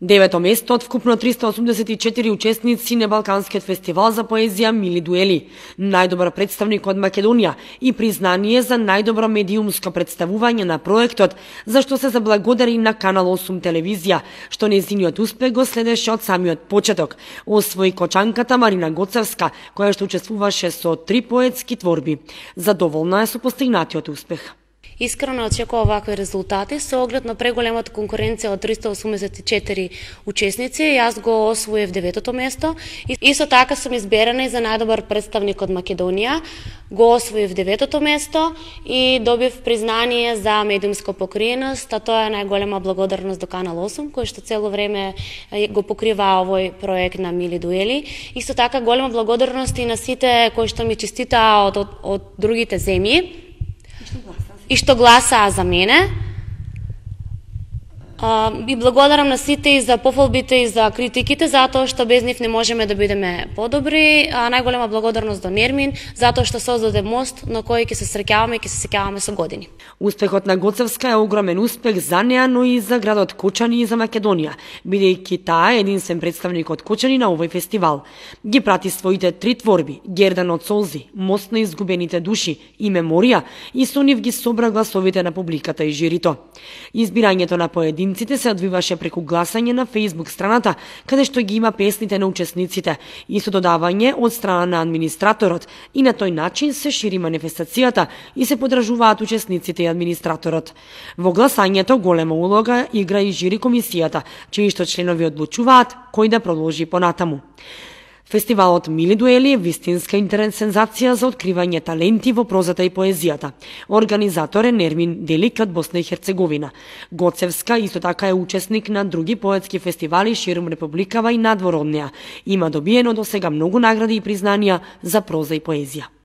Девето место од вкупно 384 учесници на Балканскиот фестивал за поезија Мили дуели, најдобар представник од Македонија и признание за најдобро медиумско представување на проектот, за што се заблагодари на Канал 8 телевизија, што нејзиниот успех го следеше од самиот почеток. Освои кочанката Марина Гоцевска, која што учествуваше со 3 поетски творби. Задоволна е со постигнатиот успех. Искрено очекува вакви резултати со оглед на преголемата конкуренција од 384 учесници. Јас го освоив 9-то место и исто така сум изберена и за најдобар представник од Македонија. Го освоив 9-то место и добив признание за медиумска покриеност, а тоа е најголема благодарност до Канал 8, кој што цело време го покрива овој проект на Мили дуели. Исто така голема благодарност и на сите кои што ми честитаа од другите земји и што гласаа за мене. И благодарам на сите и за пофалбите и за критиките, затоа што без нив не можеме да бидеме подобри. Најголема благодарност до Нермин, затоа што создаде мост на кој ќе се среќаваме и ќе се сеќаваме со години. Успехот на Гоцевска е огромен успех за неа, но и за градот Кочани и за Македонија, бидејќи таа е единствен представник од Кочани на овој фестивал. Ги прати своите 3 творби: Гердан од солзи, Мост на изгубените души и Меморија, и со нив ги собра гласовите на публиката и жирито. Избирањето на поединците се одвиваше преку гласање на Facebook страната, каде што ги има песните на учесниците и со додавање од страна на администраторот, и на тој начин се шири манифестацијата и се подржуваат учесниците и администраторот. Во гласањето голема улога игра и жири комисијата, чии што членови одлучуваат кој да продолжи понатаму. Фестивалот Мили дуели е вистинска интернет сензација за откривање таленти во прозата и поезијата. Организатор е Нермин Делик од Босна и Херцеговина. Гоцевска исто така е учесник на други поетски фестивали ширум републикава и надвор од неа. Има добиено досега многу награди и признанија за проза и поезија.